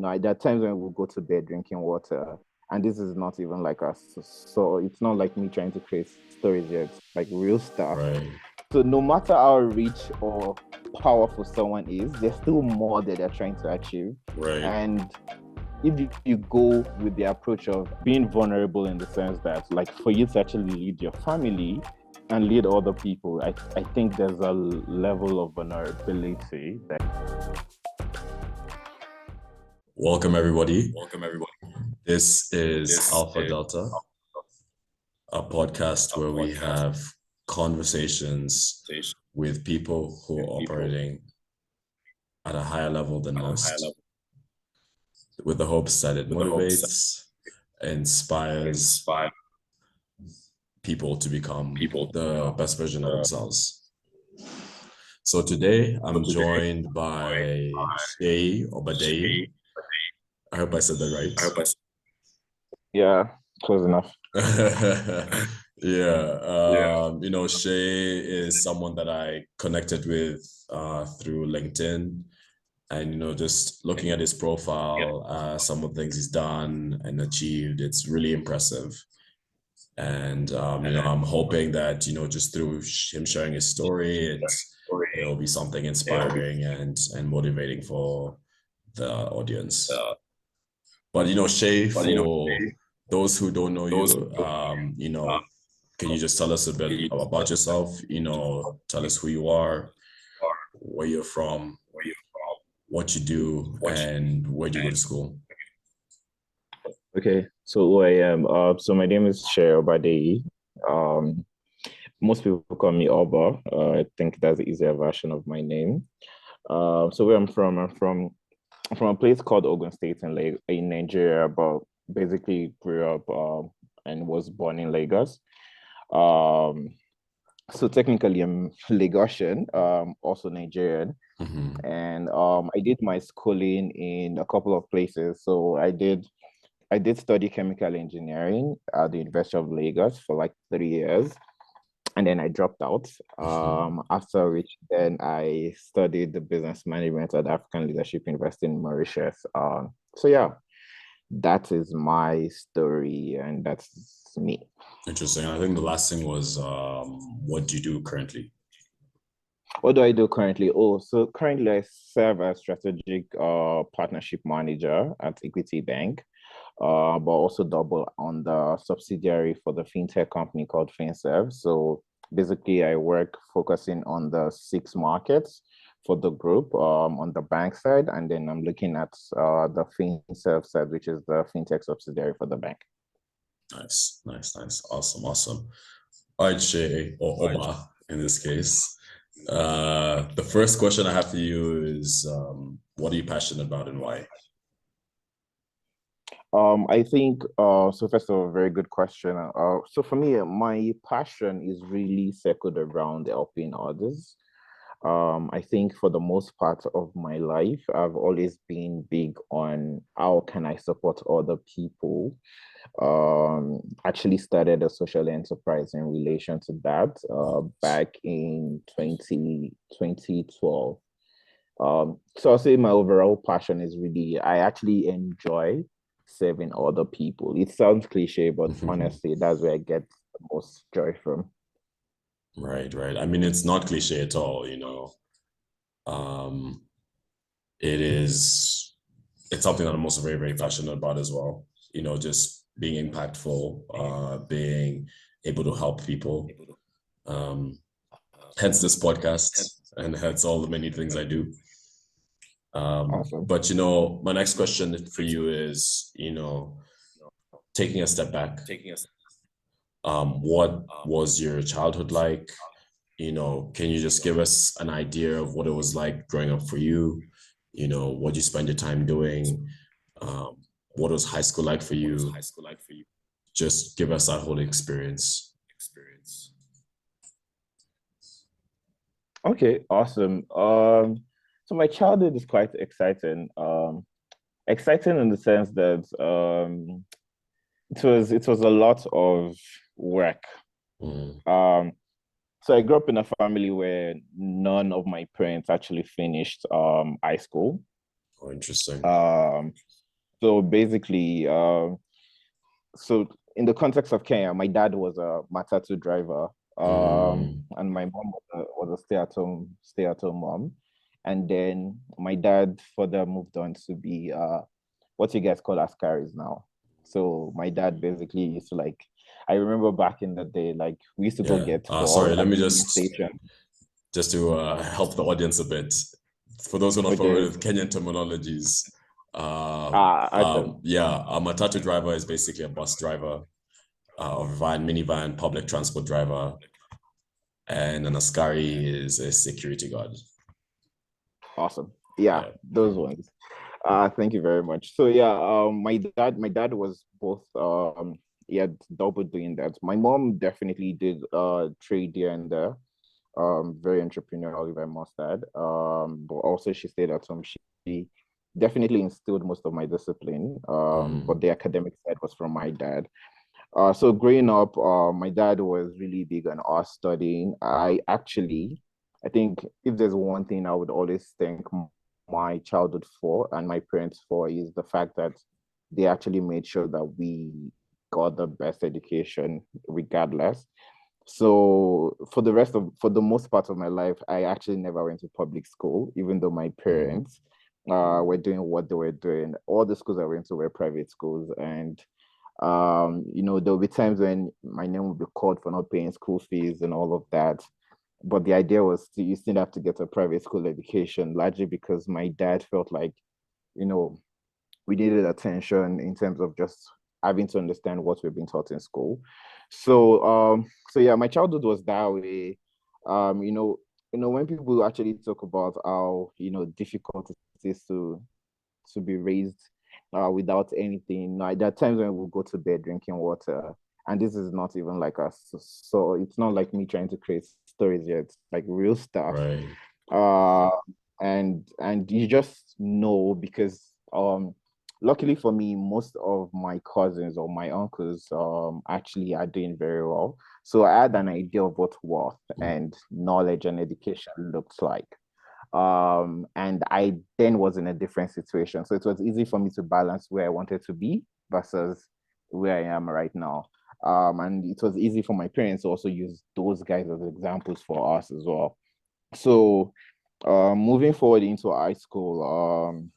there are times when we'll go to bed drinking water, and this is not even like us. So it's not like me trying to create stories here. It's like real stuff. Right. So no matter how rich or powerful someone is, there's still more that they're trying to achieve. Right. And if you go with the approach of being vulnerable in the sense that, like, for you to actually lead your family and lead other people, I think there's a level of vulnerability that. Welcome, everybody. This is Alpha Delta, a podcast where we have conversations with people who are operating at a higher level than most, with the hopes that it motivates, inspires people to become the best version of themselves. So today I'm joined by Oluseye Obadeyi. I hope I said that right. Yeah, close enough. Shay is someone that I connected with through LinkedIn, and just looking at his profile, some of the things he's done and achieved, it's really impressive. And I'm hoping that just through him sharing his story, it'll be something inspiring and motivating for the audience. But Shay, for those who don't know you, can you just tell us a bit about yourself? Tell us who you are, where you're from, what you do, and where do you go to school? Okay, so who I am. So my name is Oluseye Obadeyi. Most people call me Oba. I think that's the easier version of my name. So where I'm from a place called Ogun State in Nigeria, but basically grew up and was born in Lagos. So technically I'm Lagosian, also Nigerian. Mm-hmm. And I did my schooling in a couple of places. So I did study chemical engineering at the University of Lagos for like 3 years. And then I dropped out. After which, then I studied the business management at African Leadership University in Mauritius. So yeah, that is my story, and that's me. Interesting. I think the last thing was, what do you do currently? What do I do currently? Oh, so currently I serve as strategic partnership manager at Equity Bank, but also double on the subsidiary for the Fintech company called Fintech. So basically, I work focusing on the 6 markets for the group on the bank side, and then I'm looking at the Fintech side, which is the Fintech subsidiary for the bank. Nice. Awesome. All right, Shay, or Oba in this case. The first question I have for you is, what are you passionate about and why? I think so. First of all, very good question. So for me, my passion is really circled around helping others. I think for the most part of my life, I've always been big on how can I support other people. Actually started a social enterprise in relation to that back in 2012. So I'll say my overall passion is really, I actually enjoy serving other people. It sounds cliche, but honestly, that's where I get the most joy from. Right. I mean, it's not cliche at all, it's something that I'm also very, very passionate about as well. Just being impactful, being able to help people. Hence this podcast and hence all the many things I do. Awesome. But my next question for you is, taking a step back, what was your childhood like? Can you just give us an idea of what it was like growing up for you? What you spend your time doing? What was high school like for you? Just give us that whole experience. Okay, awesome. So my childhood is quite exciting. Exciting in the sense that it was a lot of work. So I grew up in a family where none of my parents actually finished high school. Oh, interesting. So basically, so in the context of Kenya, my dad was a matatu driver, and my mom was a stay-at-home mom, and then my dad further moved on to be what you guys call askaris now. So my dad basically used to like, I remember back in the day, like we used to go Yeah. get Sorry, fuel let at me the police station. just to help the audience a bit. For those who are not familiar Okay. with Kenyan terminologies, I don't. yeah, a matatu driver is basically a bus driver, or van, minivan, public transport driver, and an askari is a security guard. Awesome. Yeah, Yeah. those ones. Thank you very much. So yeah, my dad was both he had double doing that. My mom definitely did trade here and there. Very entrepreneurial, if I must add. But also she stayed at home. She definitely instilled most of my discipline. But the academic side was from my dad. So growing up, my dad was really big on us studying. I think if there's one thing I would always thank my childhood for and my parents for is the fact that they actually made sure that we got the best education regardless. So for the most part of my life, I actually never went to public school, even though my parents were doing what they were doing. All the schools I went to were private schools, and there'll be times when my name will be called for not paying school fees and all of that. But the idea was you still have to get a private school education, largely because my dad felt like, you know, we needed attention in terms of just having to understand what we've been taught in school. So yeah, my childhood was that way. When people actually talk about how, difficult it is to be raised without anything. There are times when we'll go to bed drinking water, and this is not even like us. So it's not like me trying to create stories yet. It's like real stuff. Right. Uh, and you just know because luckily for me, most of my cousins or my uncles actually are doing very well. So I had an idea of what worth and knowledge and education looks like. And I then was in a different situation. So it was easy for me to balance where I wanted to be versus where I am right now. And it was easy for my parents to also use those guys as examples for us as well. So moving forward into high school,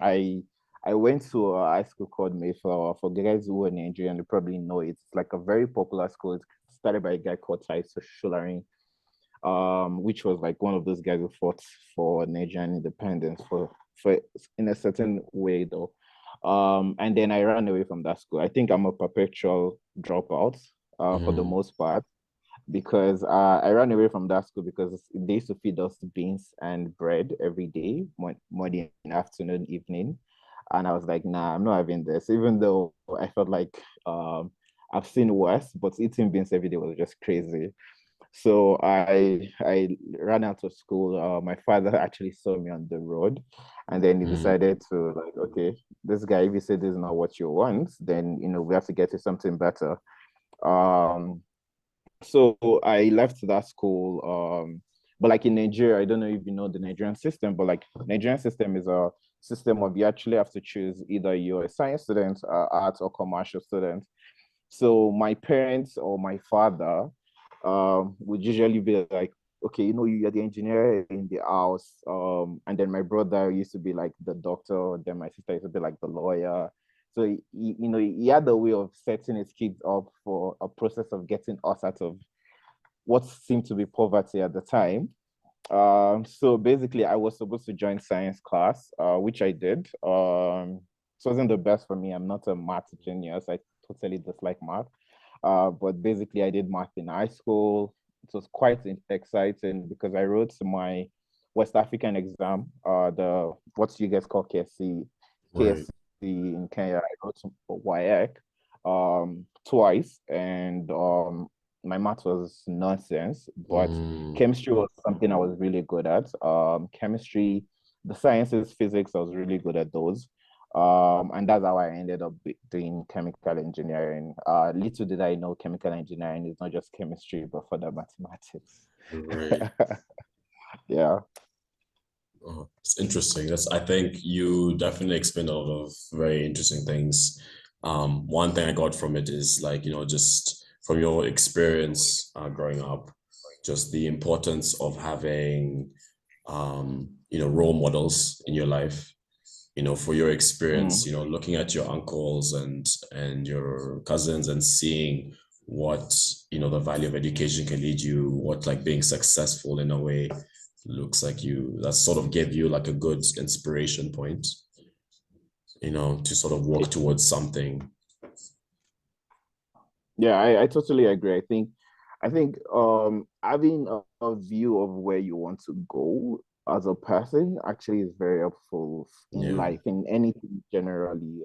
I I went to a high school called Mayflower. For guys who are Nigerian, they probably know it. It's like a very popular school. It's started by a guy called Taiso Shularin, which was like one of those guys who fought for Nigerian independence for in a certain way though. And then I ran away from that school. I think I'm a perpetual dropout for the most part because I ran away from that school because they used to feed us beans and bread every day, morning, afternoon, evening. And I was like, nah, I'm not having this, even though I felt like I've seen worse, but eating beans every day was just crazy. So I ran out of school. My father actually saw me on the road, and then he decided to like, okay, this guy, if you say this is not what you want, then we have to get you something better. Um, so I left that school. But like in Nigeria, I don't know if you know the Nigerian system, but like Nigerian system is a system of you actually have to choose either you're a science student, arts or commercial student. So my parents or my father would usually be like, okay, you're the engineer in the house. And then my brother used to be like the doctor, then my sister used to be like the lawyer. So he had a way of setting his kids up for a process of getting us out of what seemed to be poverty at the time. So basically, I was supposed to join science class, which I did. It wasn't the best for me. I'm not a math genius. I totally dislike math. But basically, I did math in high school. It was quite exciting because I wrote my West African exam, the what you guys call Right. in Kenya. I wrote WAEC twice, and my math was nonsense, but chemistry was something I was really good at. Chemistry, the sciences, physics, I was really good at those. And that's how I ended up doing chemical engineering. Little did I know chemical engineering is not just chemistry, but for the mathematics. Right. Yeah. Oh, it's interesting. I think you definitely explained a lot of very interesting things. One thing I got from it is like, just from your experience growing up, just the importance of having, role models in your life, for your experience, looking at your uncles and your cousins and seeing what, the value of education can lead you, what like being successful in a way looks like that sort of gave you like a good inspiration point, to sort of work towards something. Yeah, I totally agree. I think having a view of where you want to go as a person actually is very helpful in Yeah, life, in anything generally.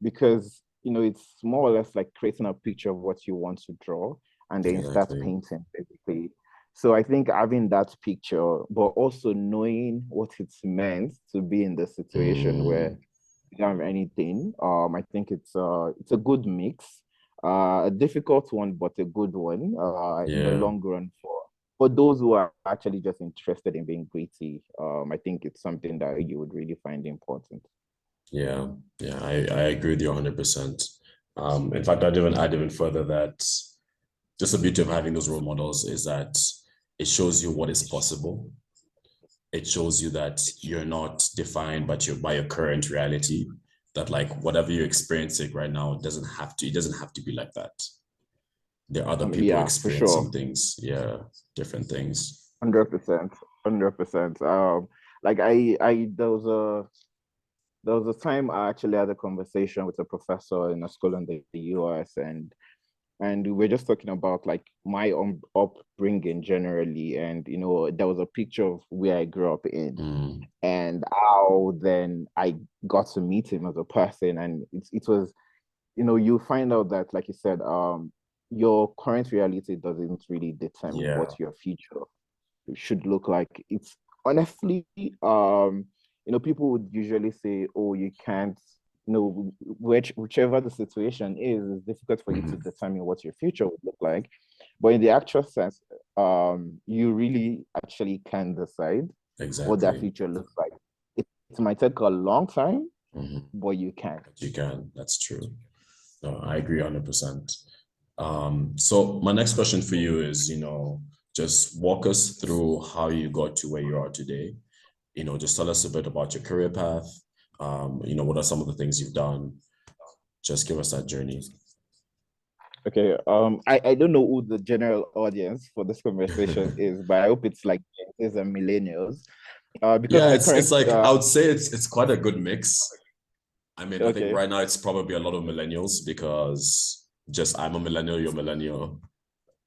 Because it's more or less like creating a picture of what you want to draw and then start exactly. painting basically. So I think having that picture, but also knowing what it's meant to be in the situation where Mm, you don't have anything. I think it's a good mix. A difficult one, but a good one in the yeah, long run for those who are actually just interested in being gritty. I think it's something that you would really find important. yeah, yeah. I agree with you 100%. In fact, I'd even add even further that just the beauty of having those role models is that it shows you what is possible. It shows you that you're not defined by your current reality. That like whatever you're experiencing right now it doesn't have to be like that. There are other people Yeah, for sure. experiencing things, yeah, different things. 100%. 100%. Like I there was a time I actually had a conversation with a professor in a school in the US, and we were just talking about like my upbringing generally, and there was a picture of where I grew up in Mm, and how then I got to meet him as a person, and it was you find out that, like you said, your current reality doesn't really determine yeah. what your future should look like. It's honestly, people would usually say, oh, you can't, whichever the situation is, it's difficult for you to Mhm. determine what your future would look like. But in the actual sense, you really actually can decide what that Exactly. future looks like. It might take a long time, Mhm. but you can. But you can. That's true. No, I agree 100%. So my next question for you is, just walk us through how you got to where you are today. Just tell us a bit about your career path. What are some of the things you've done? Just give us that journey. Okay. I don't know who the general audience for this conversation is, but I hope it's like Gen Zs and millennials. Because Yeah, my it's current like I would say it's quite a good mix. I mean, I think okay. right now it's probably a lot of millennials because just I'm a millennial, you're a millennial.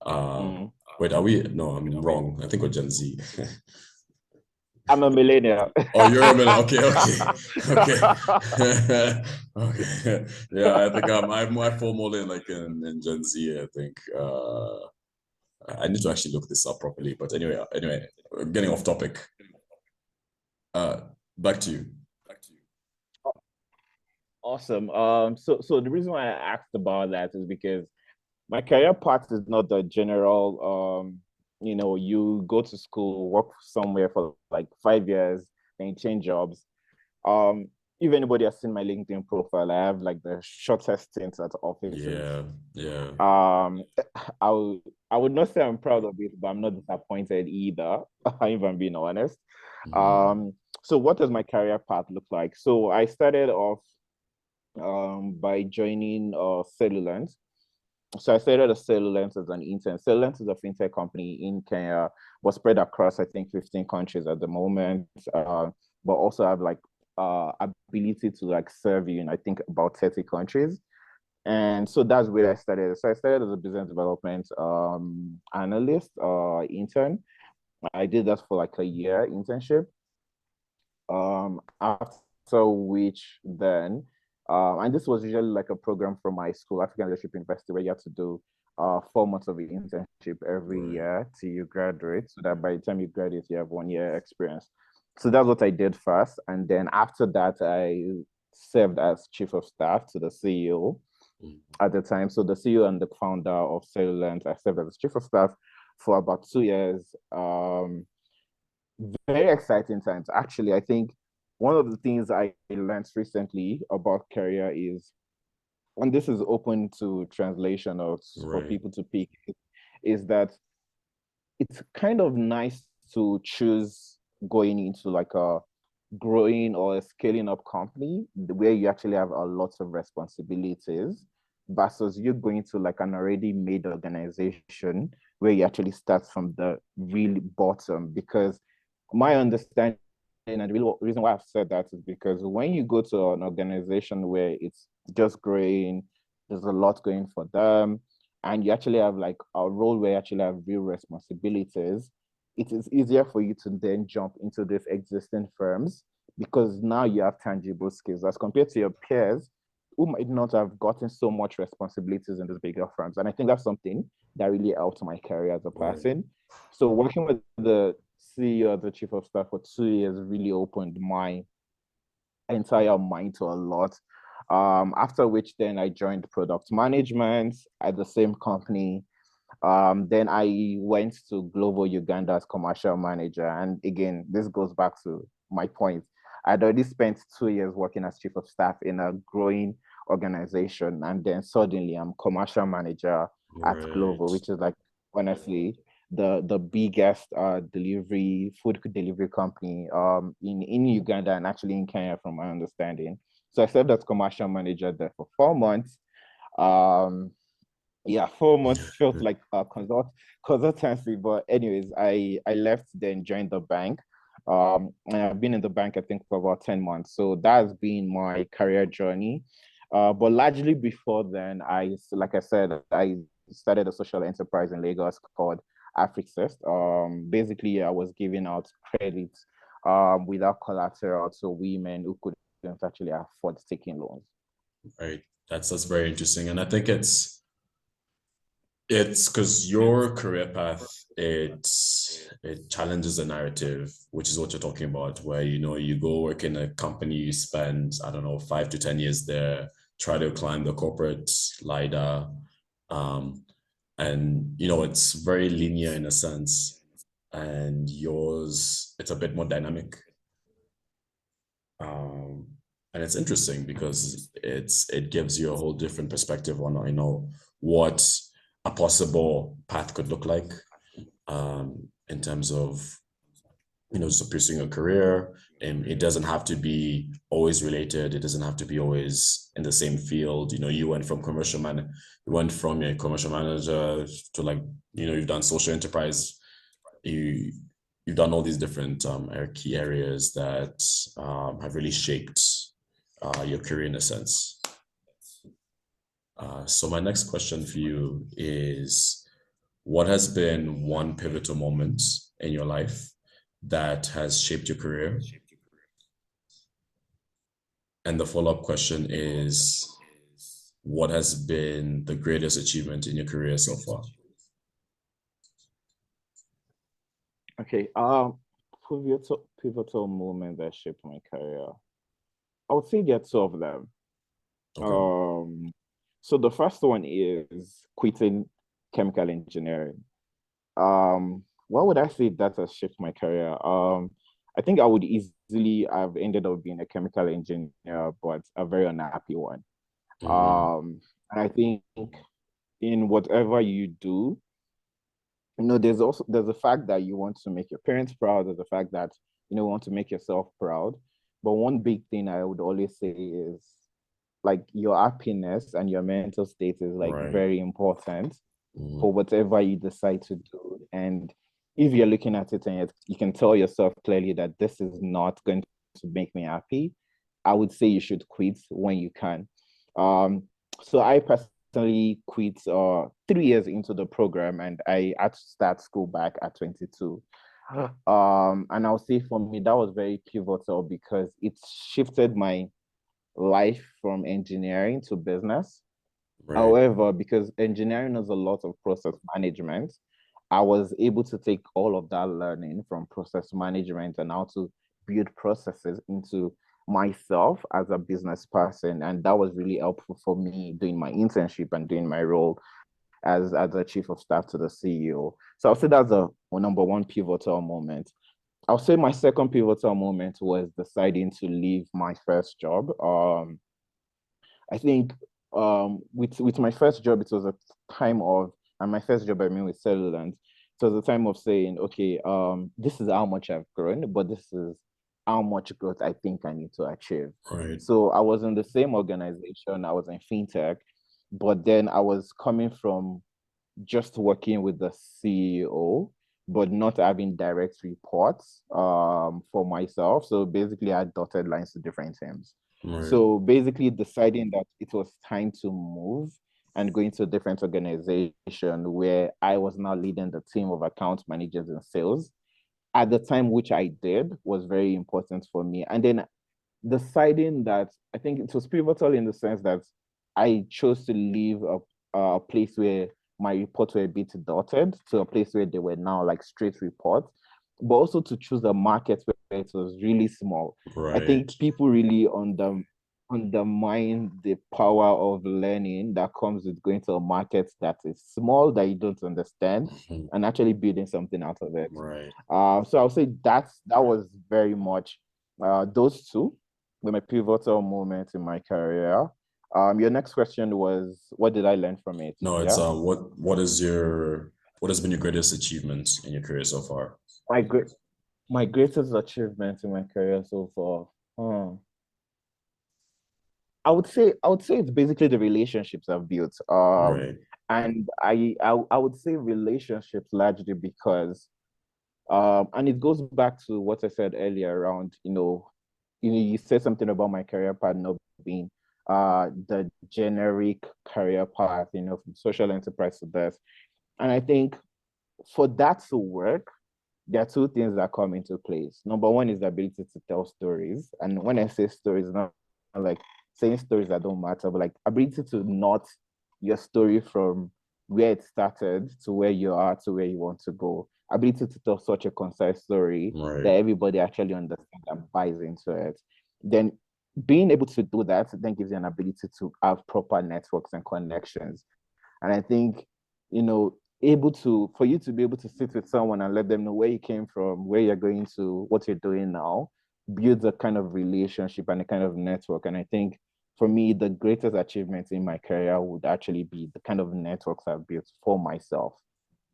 Uh, Mm. wait, are we? No, I'm wrong. I think we're Gen Z. I'm a millennial. Oh, you're a millennial. Okay, okay, okay, okay. Yeah, I think I'm more formal in like in Gen Z. I think. I need to actually look this up properly. But anyway, we're getting off topic. Uh, back to you. Awesome. So the reason why I asked about that is because my career path is not the general you go to school, work somewhere for like 5 years, then you change jobs. Um, if anybody has seen my LinkedIn profile, I have like the shortest stints at offices. Yeah, yeah. Um, I would I would not say I'm proud of it, but I'm not disappointed either, if I'm being honest. Mhm. Um, so what does my career path look like? So I started off by joining Cellulant. So I started a Cellulant as an intern. Cellulant is a fintech company in Kenya, but spread across I think 15 countries at the moment. But also have like ability to like serve you in I think about 30 countries. And so that's where I started. So I started as a business development analyst, intern. I did that for like a year internship. After which then, and this was usually like a program from my school, African Leadership University, where you have to do 4 months of internship every Right. year till you graduate, so that by the time you graduate, you have 1 year experience. So that's what I did first, and then after that, I served as chief of staff to the CEO Mhm. at the time. So the CEO and the founder of Cellulant, I served as chief of staff for about 2 years. Very exciting times. Actually, I think one of the things I learned recently about career is, and this is open to translation or for Right. people to pick, is that it's kind of nice to choose going into like a growing or a scaling up company where you actually have a lot of responsibilities versus you going to like an already made organization where you actually start from the really bottom. Because my understanding and the reason why I've said that is because when you go to an organization where it's just growing, there's a lot going for them, and you actually have like a role where you actually have real responsibilities, it is easier for you to then jump into these existing firms because now you have tangible skills as compared to your peers who might not have gotten so much responsibilities in these bigger firms. And I think that's something that really helped my career as a Right. person. So working with the CEO, the chief of staff for 2 years really opened my entire mind to a lot. After which then I joined product management at the same company. Then I went to Glovo Uganda as commercial manager. And again, this goes back to my point. I'd already spent 2 years working as chief of staff in a growing organization. And then suddenly I'm commercial manager at Right. Glovo, which is like honestly the biggest food delivery company in Uganda and actually in Kenya from my understanding. So I served as commercial manager there for 4 months. Um, yeah, 4 months felt like a consultancy, but anyways, I left, then joined the bank. And I've been in the bank I think for about 10 months, so that's been my career journey. But largely before then, like I said, I started a social enterprise in Lagos called Afrixist. Basically, I was giving out credit without collateral to women who couldn't actually afford taking loans. Right. That's very interesting. And I think it's because your career path, it challenges the narrative, which is what you're talking about, where you go work in a company, you spend, I don't know, 5 to 10 years there, try to climb the corporate ladder. Um, and it's very linear in a sense. And yours, it's a bit more dynamic. Um, and it's interesting because it gives you a whole different perspective on what a possible path could look like, in terms of just pursuing a career. And it doesn't have to be always related. It doesn't have to be always in the same field. You went from a commercial manager to, like, you've done social enterprise. you you've done all these different key areas that have really shaped your career in a sense. So my next question for you is, what has been one pivotal moment in your life that has shaped your career? And the follow-up question is, what has been the greatest achievement in your career so far? Okay. Pivotal moment that shaped my career. I would say there are two of them. Okay. Um, so the first one is quitting chemical engineering. What would I say that has shaped my career? I think I would easily have ended up being a chemical engineer, but a very unhappy one. Mm-hmm. And I think in whatever you do, there's a fact that you want to make your parents proud. There's a fact that want to make yourself proud. But one big thing I would always say is like your happiness and your mental state is like Right. very important Mm-hmm. for whatever you decide to do. And if you're looking at it and you can tell yourself clearly that this is not going to make me happy, I would say you should quit when you can. Um, so I personally quit 3 years into the program and I had to start school back at 22. And I'll say for me, that was very pivotal because it shifted my life from engineering to business. Right. However, because engineering has a lot of process management, I was able to take all of that learning from process management and how to build processes into myself as a business person. And that was really helpful for me doing my internship and doing my role as a chief of staff to the CEO. So I'll say that's a number one pivotal moment. I'll say my second pivotal moment was deciding to leave my first job. I think with my first job, it was a time of, and my first job I mean with Cellulant, it was a time of saying, okay, this is how much I've grown, but this is how much growth I think I need to achieve. Right. So I was in the same organization, I was in Fintech, but then I was coming from just working with the CEO, but not having direct reports for myself. So basically, I had dotted lines to different teams. Right. So basically, deciding that it was time to move and go into a different organization where I was now leading the team of account managers and sales at the time, which I did, was very important for me. And then deciding that I think it was pivotal in the sense that I chose to leave a place where my reports were a bit dotted to a place where they were now like straight reports, but also to choose a market where it was really small. I Right. think people really undermine the power of learning that comes with going to a market that is small that you don't understand Mhm. and actually building something out of it. Right. So I'll say that was very much those two were my pivotal moments in my career. Your next question was, what did I learn from it? No, it's Yeah, what has been your greatest achievement in your career so far? my great my greatest achievement in my career so far. I would say it's basically the relationships I've built. Right. And I would say relationships largely because and it goes back to what I said earlier around, you said something about my career path not being the generic career path, from social enterprise to this. And I think for that to work, there are two things that come into place. Number one is the ability to tell stories. And when I say stories, not like saying stories that don't matter, but like ability to not your story from where it started to where you are to where you want to go. Ability to tell such a concise story that Right. everybody actually understands and buys into it. Then being able to do that then gives you an ability to have proper networks and connections. And I think, able to for you to be able to sit with someone and let them know where you came from, where you're going to, what you're doing now, builds a kind of relationship and a kind of network. And I think for me, the greatest achievement in my career would actually be the kind of networks I've built for myself.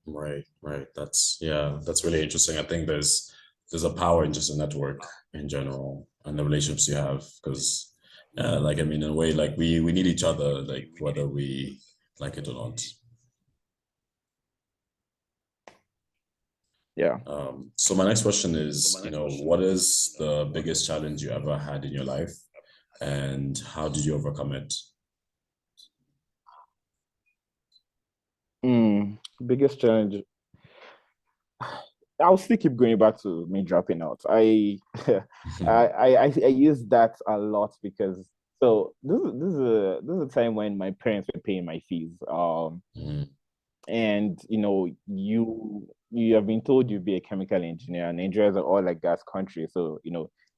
Right. Right. That's really interesting. I think there's a power in just a network in general and the relationships you have because like I mean in a way like we need each other like whether we like it or not. Yeah. So my next question is, what is the biggest challenge you ever had in your life and how did you overcome it? Biggest challenge. I'll still keep going back to me dropping out. I use that a lot because so this is a time when my parents were paying my fees. Mm, And you have been told you'll be a chemical engineer, and Nigeria's an oil and gas country, so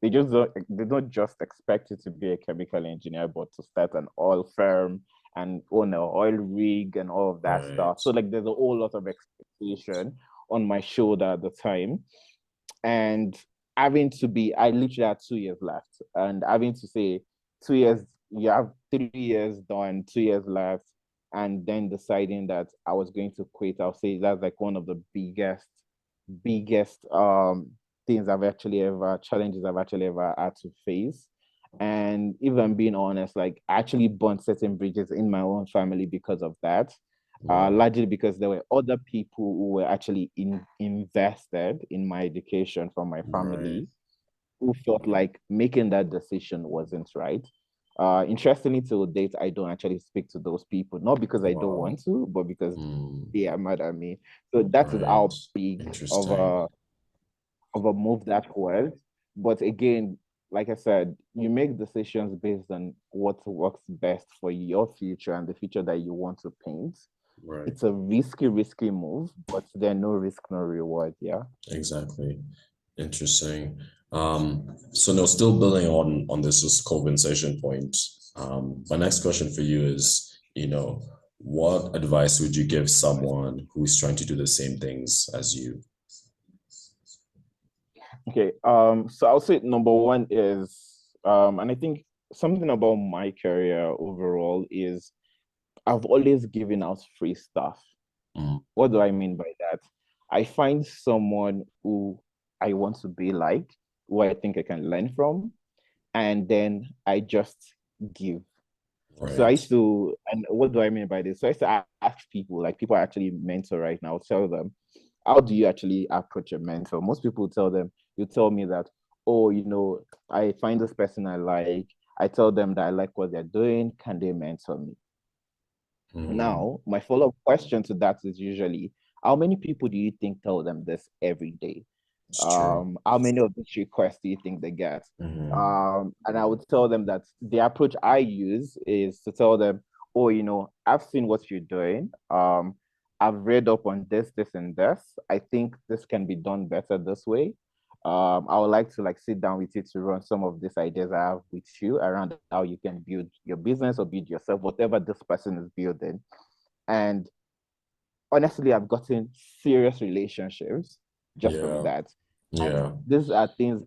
they don't just expect you to be a chemical engineer, but to start an oil firm and own an oil rig and all of that right. stuff. So like there's a whole lot of expectation on my shoulder at the time. And I literally had 2 years left, and having to say 2 years, you have 3 years done, 2 years left, and then deciding that I was going to quit. I'll say that's like one of the biggest things challenges I've actually ever had to face. And if I'm being honest, like I actually burnt certain bridges in my own family because of that. Wow. Largely because there were other people who were actually invested in my education from my Right. family who felt like making that decision wasn't right. Interestingly, to date, I don't actually speak to those people, not because I don't Wow. want to, but because Mm, they are mad at me. So that is right. how big of Interesting. a move that was. But again, like I said, you make decisions based on what works best for your future and the future that you want to paint. Right. It's a risky move, but there's no risk, no reward. Yeah. Exactly. Interesting. So no, still building on this just compensation point. My next question for you is, what advice would you give someone who is trying to do the same things as you? Okay. So I'll say number one is and I think something about my career overall is I've always given out free stuff. Mm, What do I mean by that? I find someone who I want to be like, who I think I can learn from, and then I just give. So I right. used to, and what do I mean by this? So I used to ask people, like people I actually mentor right now, tell them, how do you actually approach a mentor? Most people tell them, you tell me that, oh, I find this person I like. I tell them that I like what they're doing. Can they mentor me? Mm, Now, my follow-up question to that is usually, how many people do you think tell them this every day? it's true. How many of these requests do you think they get? Mm, And I would tell them that the approach I use is to tell them, oh, I've seen what you're doing. I've read up on this, this, and this. I think this can be done better this way. I would like to like sit down with you to run some of these ideas I have with you around how you can build your business or build yourself, whatever this person is building. And honestly, I've gotten serious relationships just from yeah. that. And Yeah. these are things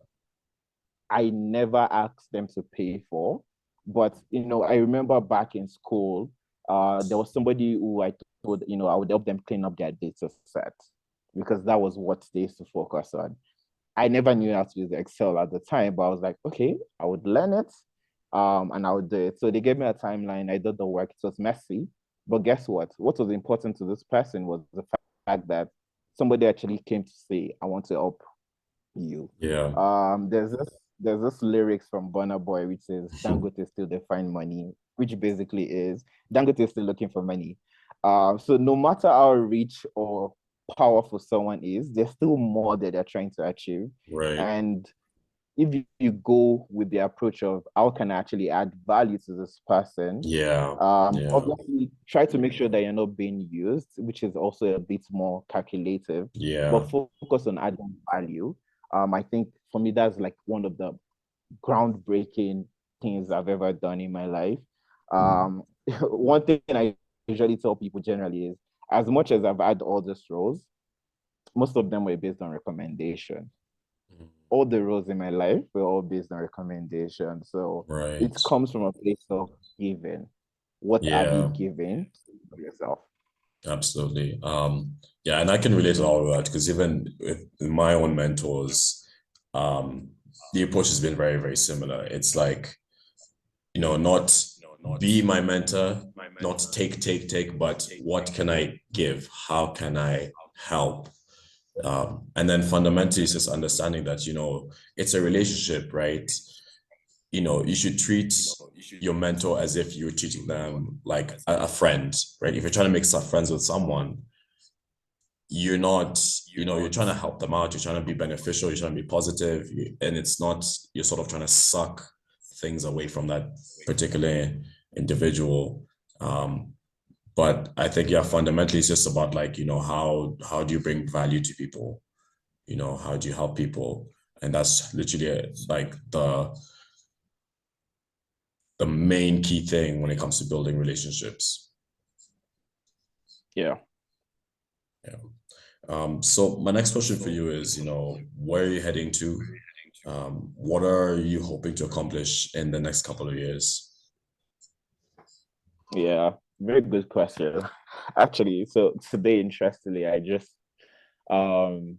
I never asked them to pay for. But I remember back in school, there was somebody who I told, I would help them clean up their data set because that was what they used to focus on. I never knew how to use Excel at the time, but I was like, okay, I would learn it, and I would do it. So they gave me a timeline. I did the work. It was messy, but guess what? What was important to this person was the fact that somebody actually came to say, "I want to help you." Yeah. There's this lyrics from Burna Boy which says Dangote still they find money, which basically is Dangote is still looking for money. So no matter how rich or powerful someone is, there's still more that they're trying to achieve. Right. And if you go with the approach of how can I actually add value to this person, Yeah. Yeah. obviously try to make sure that you're not being used, which is also a bit more calculative, Yeah. but focus on adding value. I think for me, that's like one of the groundbreaking things I've ever done in my life. Mm, One thing I usually tell people generally is as much as I've had all these roles, most of them were based on recommendation. mm, All the roles in my life were all based on recommendation. So right. it comes from a place of giving. What have you Yeah. given to yourself? Absolutely. Yeah, and I can relate to all of that because even with my own mentors, um, the approach has been very, very similar. It's like, not be my mentor, not take, but what can I give? How can I help? And then fundamentally, it's just understanding that, it's a relationship, right? You should treat your mentor as if you're treating them like a friend, right? If you're trying to make some friends with someone, you're not, you're trying to help them out, you're trying to be beneficial, you're trying to be positive, and it's not, you're sort of trying to suck things away from that particular individual. Um, but I think, yeah, fundamentally, it's just about like, how do you bring value to people? How do you help people? And that's literally like the main key thing when it comes to building relationships. Yeah. Yeah. So my next question for you is, where are you heading to? What are you hoping to accomplish in the next couple of years? Yeah. Very good question. Actually, so today, interestingly, I just um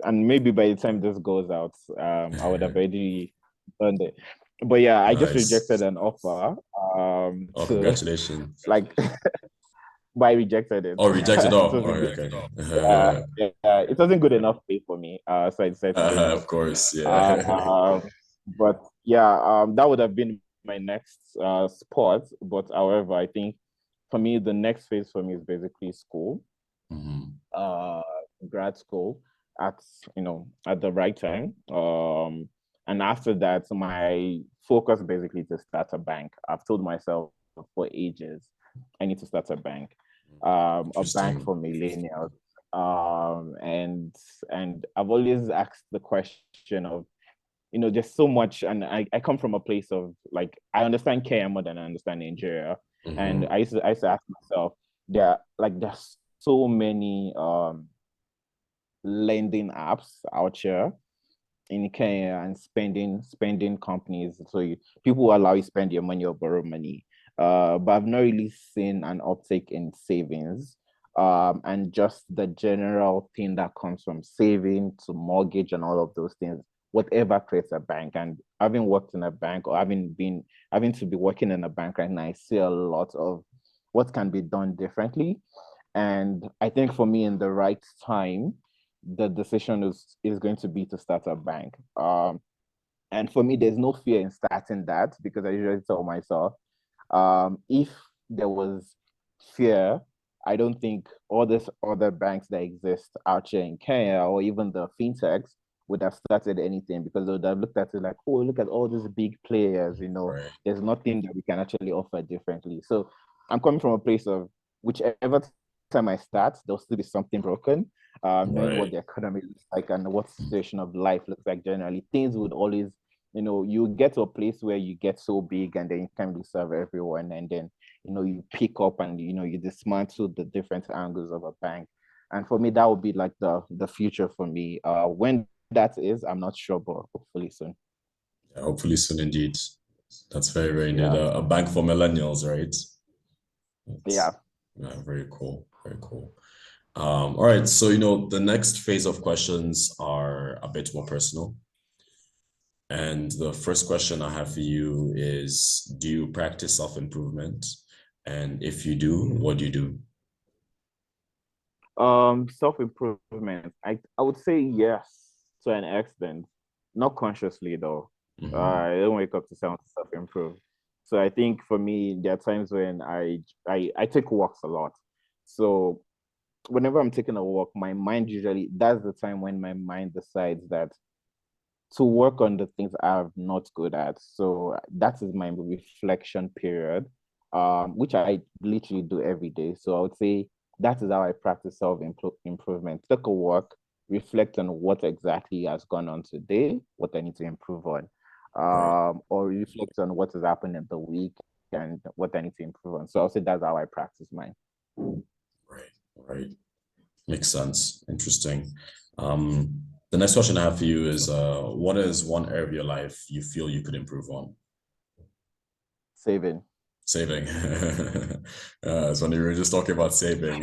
and maybe by the time this goes out, I would have already done it. But yeah, I just rejected Nice. an offer. Oh, To congratulations. like, but I rejected it. Oh, rejected. It Oh, wasn't good. okay, Yeah, okay. yeah, it wasn't good enough pay for me. So I decided to leave it. Of course, yeah. Um, but yeah, that would have been my next sport. But however, I think for me, the next phase for me is basically school, Mhm. uh, grad school at at the right time. And after that, my focus basically to start a bank. I've told myself for ages, I need to start a bank Interesting. for millennials. And I've always asked the question of, there's so much, and I come from a place of like I understand Kenya more than I understand Nigeria. And Hmm. I used to ask myself, there's so many lending apps out here in Kenya and spending companies. So people will allow you to spend your money or borrow money. But I've not really seen an uptake in savings. And just the general thing that comes from saving to mortgage and all of those things, whatever creates a bank. And having worked in a bank or having to be working in a bank right now, I see a lot of what can be done differently. And I think for me, in the right time, the decision is going to be to start a bank. And for me, there's no fear in starting that because I usually tell myself, if there was fear, I don't think all these other banks that exist out here in Kenya or even the fintechs would have started anything because they would have looked at it like, oh, look at all these big players, Right. there's nothing that we can actually offer differently. So I'm coming from a place of whichever time I start, there'll still be something broken. Knowing what Right. the economy looks like and what situation of life looks like generally, things would always, you get to a place where you get so big and then you can't really serve everyone. And then, you pick up and, you dismantle the different angles of a bank. And for me, that would be like the future for me. When that is, I'm not sure, but hopefully soon. Yeah, hopefully soon indeed. That's very, very neat. Yeah. A bank for millennials, right? Yeah. It's, yeah, very cool. Very cool. All right. So, the next phase of questions are a bit more personal. And the first question I have for you is, do you practice self-improvement? And if you do, what do you do? Self-improvement. I would say yes to an extent, not consciously though. I don't wake up to self-improve. So I think for me, there are times when I take walks a lot. So whenever I'm taking a walk, my mind usually that's the time when my mind decides that to work on the things I'm not good at. So that is my reflection period, which I literally do every day. So I would say that is how I practice self-improvement. Take a walk, reflect on what exactly has gone on today, what I need to improve on, Right, or reflect on what has happened in the week and what I need to improve on. So I'll say that's how I practice mine. right, right. Makes sense. Interesting. The next question I have for you is, what is one area of your life you feel you could improve on? Saving. Saving. It's funny, we were just talking about saving.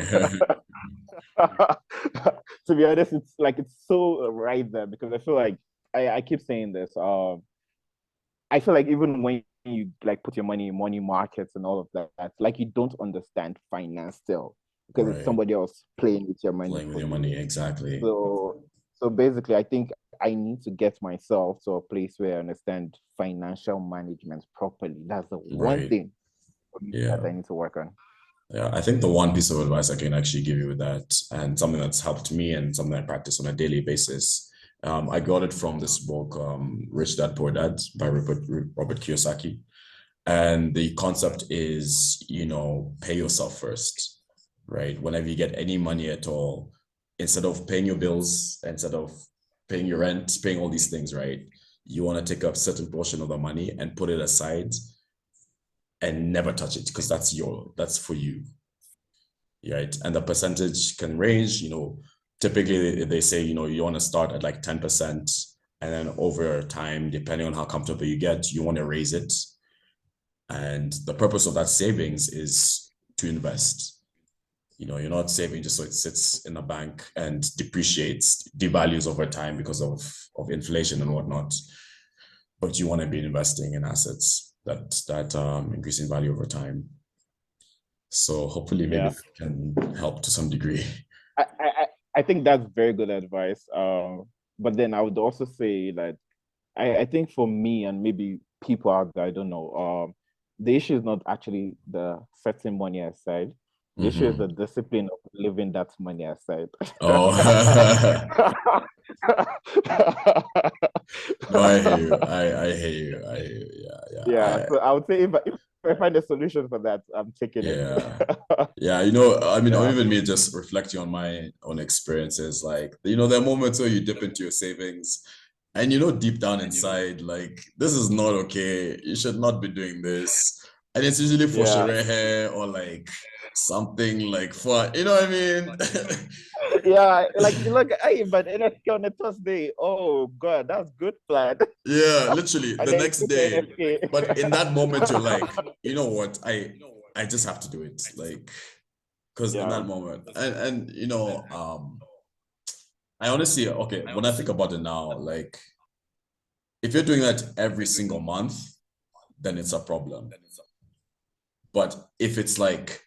To be honest, it's so right there because I feel like I keep saying this. I feel like even when you like put your money in money markets and all of that, like you don't understand finance still because it's Right. somebody else playing with your money Playing with for your you. money, exactly. So basically, I think I need to get myself to a place where I understand financial management properly. That's the one Right. thing for me that Yeah. I need to work on. Yeah, I think the one piece of advice I can actually give you with that, and something that's helped me and something I practice on a daily basis, I got it from this book, Rich Dad Poor Dad by Robert Kiyosaki. And the concept is, pay yourself first, right? Whenever you get any money at all, instead of paying your bills, instead of paying your rent, paying all these things, right? You want to take a certain portion of the money and put it aside and never touch it because that's for you, right? And the percentage can range, typically they say, you want to start at like 10%, and then over time, depending on how comfortable you get, you want to raise it. And the purpose of that savings is to invest. You're not saving just so it sits in a bank and depreciates, devalues over time because of inflation and whatnot. But you want to be investing in assets that increase in value over time. So hopefully maybe Yeah. that can help to some degree. I think that's very good advice. But then I would also say that I think for me and maybe people out there, I don't know, the issue is not actually the setting money aside. The issue is the Mm-hmm. discipline of living that money aside. Oh, no, I hear you. I hear you. I hear you. Yeah, Yeah, yeah. so I would say if I find a solution for that, I'm taking it. Yeah. Yeah, I mean, or Yeah, even me just reflecting on my own experiences, like, there are moments where you dip into your savings and deep down inside, like, this is not okay. You should not be doing this. And it's usually for yeah, hair or like something like fun. You know what I mean? Yeah, like look, hey, but NFK on a Thursday. Oh God, that's good plan. Yeah, literally And the then next you go day. to But in that moment, you're NFK. like, you know what? I just have to do it. Like, because in Yeah, that moment, and I honestly, okay, when I think about it now, like if you're doing that every single month, then it's a problem. But if it's like,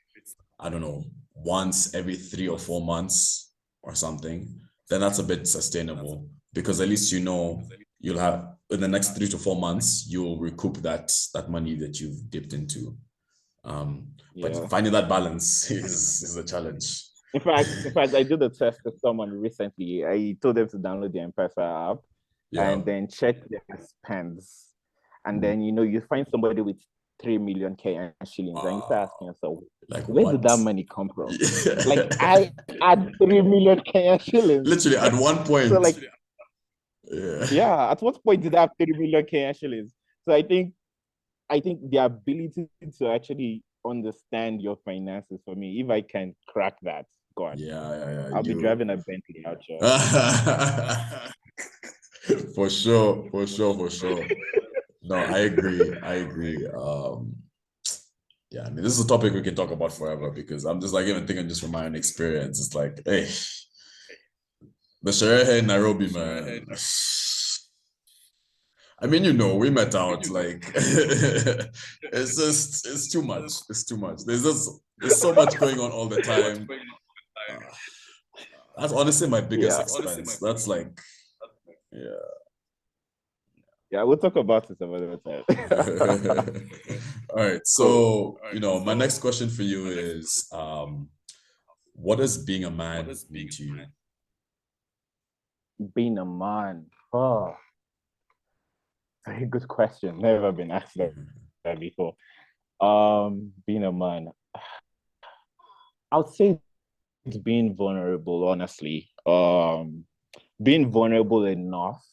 I don't know, once every 3 or 4 months or something, then that's a bit sustainable because at least you know you'll have in the next 3 to 4 months, you'll recoup that money that you've dipped into. But yeah. finding that balance is a challenge. In fact, I did the test with someone recently. I told them to download the M-Pesa app Yeah. and then check their spends. And then you find somebody with 3 million Kenyan shillings, and you start asking yourself, Like where did what? that money come from? Like I had 3 million Kenyan shillings. Literally at one So point. like, Yeah. yeah, at what point did I have 3 million Kenyan shillings? So I think the ability to actually understand your finances for me, if I can crack that, God, Yeah. I'll be You driving a Bentley out here. for sure, for sure, for sure. No, I agree. I agree. Yeah, I mean, this is a topic we can talk about forever because I'm just like even thinking just from my own experience. It's like, hey, the Sharia in Nairobi, man. I mean, we met out like it's too much. It's too much. There's so much going on all the time. Uh, that's honestly my biggest Yeah. expense. That's like, yeah. Yeah, we'll talk about it some other time. All right. Cool. So, my next question for you is, what does being a man mean to you? Being a man. Oh, very good question. Never been asked that before. Being a man. I would say it's being vulnerable, honestly. Being vulnerable enough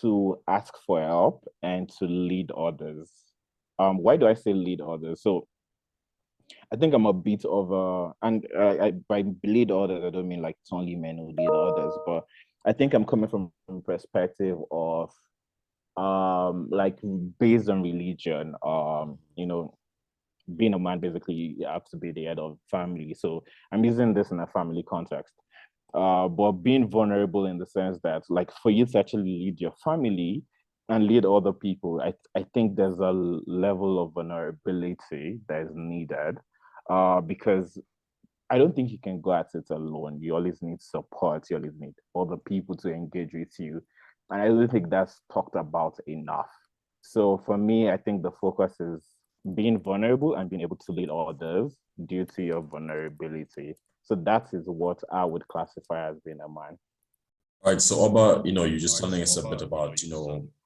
to ask for help and to lead others. Why do I say lead others? So I think I'm a bit of and by lead others, I don't mean like it's only men who lead others, but I think I'm coming from a perspective of like based on religion. Being a man, basically you have to be the head of family. So I'm using this in a family context. But being vulnerable in the sense that, like, for you to actually lead your family and lead other people, I think there's a level of vulnerability that is needed. Because I don't think you can go at it alone. You always need support. You always need other people to engage with you. And I don't think that's talked about enough. So for me, I think the focus is being vulnerable and being able to lead others due to your vulnerability. So that is what I would classify as being a man. All right. So, Oba, you're just telling us a bit about,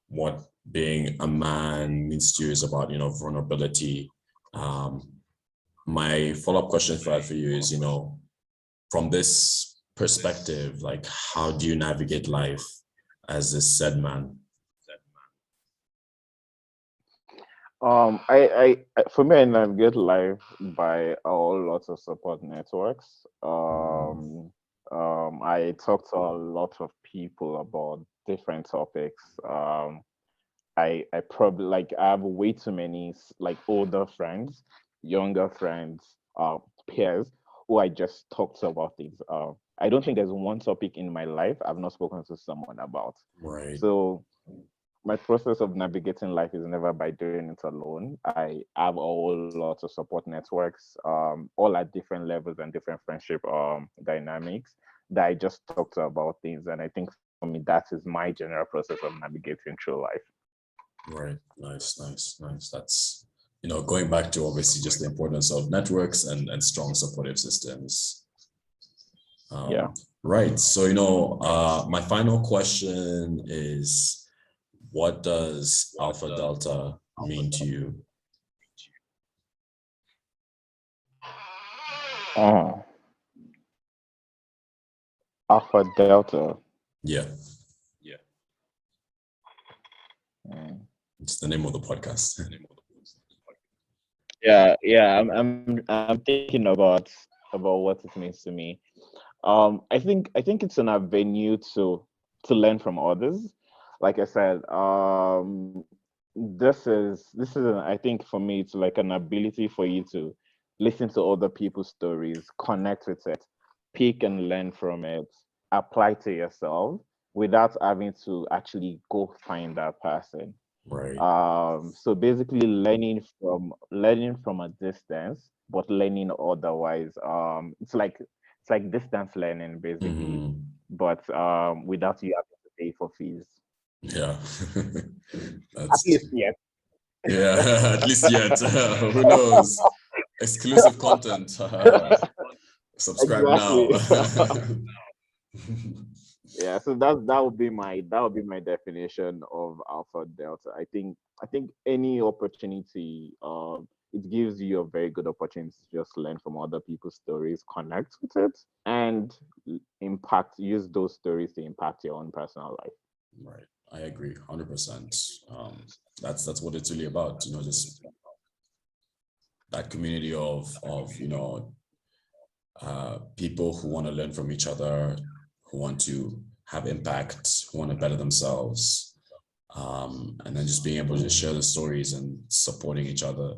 what being a man means to you is about, vulnerability. Um, my follow-up question for you is, from this perspective, like, how do you navigate life as a said man? For me, I navigate life by a whole lot of support networks. I talk to a lot of people about different topics. I probably like I have way too many like older friends, younger friends, peers who I just talk to about things. I don't think there's one topic in my life I've not spoken to someone about. Right. So my process of navigating life is never by doing it alone. I have a whole lot of support networks, all at different levels and different friendship dynamics that I just talk to about things. And I think for me, that is my general process of navigating through life. Right. Nice. That's, going back to obviously just the importance of networks and strong supportive systems. Yeah. Right. So, my final question is, what does Alpha Delta mean to you? AlphaDelta. Yeah. Mm. It's the name of the podcast. Yeah. I'm thinking about what it means to me. I think it's an avenue to learn from others. Like I said, I think for me it's like an ability for you to listen to other people's stories, connect with it, pick and learn from it, apply to yourself without having to actually go find that person. Right. So basically learning from a distance, but learning otherwise. It's like distance learning basically, Mhm. but without you having to pay for fees. Yeah. At That's least yes. yeah, at least yet. Who knows? Exclusive content. Subscribe now. Exactly. Yeah, so that would be my definition of Alpha Delta. I think any opportunity, it gives you a very good opportunity to just learn from other people's stories, connect with it, and use those stories to impact your own personal life. Right. I agree 100%. That's what it's really about, just that community of people who want to learn from each other, who want to have impact, who want to better themselves, and then just being able to share the stories and supporting each other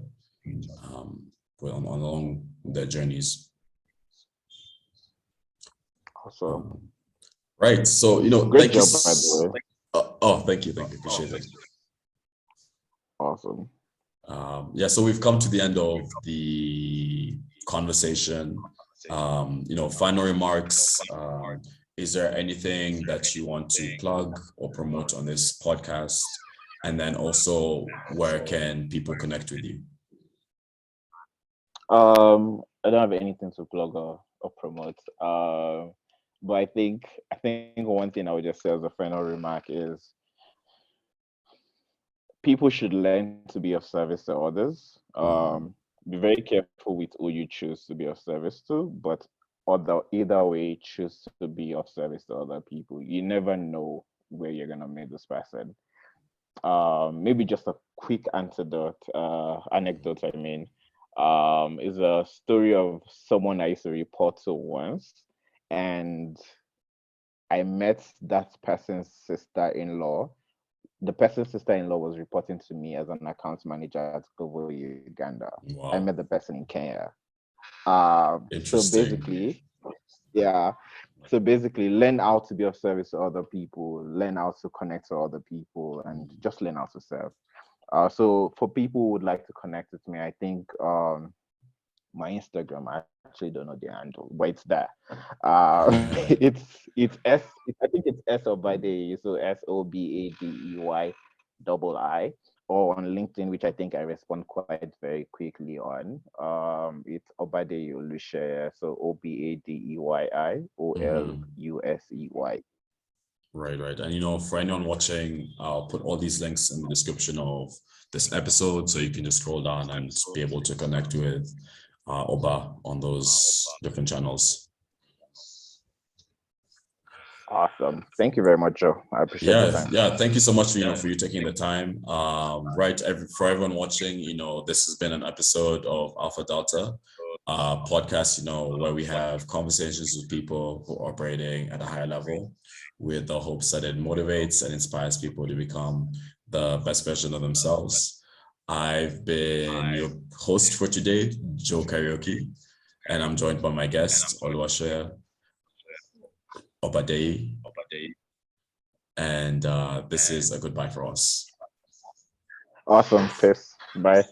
um, along their journeys. Awesome. Right. So, Great thank you. job, by the way. Oh, thank you. Appreciate it. Awesome. Yeah, so we've come to the end of the conversation. Final remarks. Is there anything that you want to plug or promote on this podcast? And then also, where can people connect with you? I don't have anything to plug or promote. But I think one thing I would just say as a final remark is people should learn to be of service to others. Be very careful with who you choose to be of service to, but either way, choose to be of service to other people. You never know where you're gonna meet this person. Maybe just a quick anecdote. I mean, is a story of someone I used to report to once, and I met that person's sister-in-law. The person's sister-in-law was reporting to me as an account manager at Glovo Uganda. I Wow. met the person in Kenya. So Interesting. basically, yeah. So basically, learn how to be of service to other people, learn how to connect to other people, and just learn how to serve. So for people who would like to connect with me, I think my Instagram. I actually don't know the handle, but it's there. It's S. I think it's S Obadeyi, so Sobadey double I, or on LinkedIn, which I think I respond quite very quickly on. It's Obadeyi Oluseye, so Mhm. Obadeyi Olusey. Right. And for anyone watching, I'll put all these links in the description of this episode so you can just scroll down and be able to connect with Oba on those different channels. Awesome. Thank you very much, Joe. I appreciate the Yeah, time. yeah. Thank you so much, for you taking the time. Right, for everyone watching, this has been an episode of Alpha Delta, podcast, where we have conversations with people who are operating at a higher level with the hopes that it motivates and inspires people to become the best version of themselves. I've been your host for today, Joe Karaoke, and I'm joined by my guest, Oluseye Obadeyi, and this is a goodbye for us. Awesome. Peace. Bye.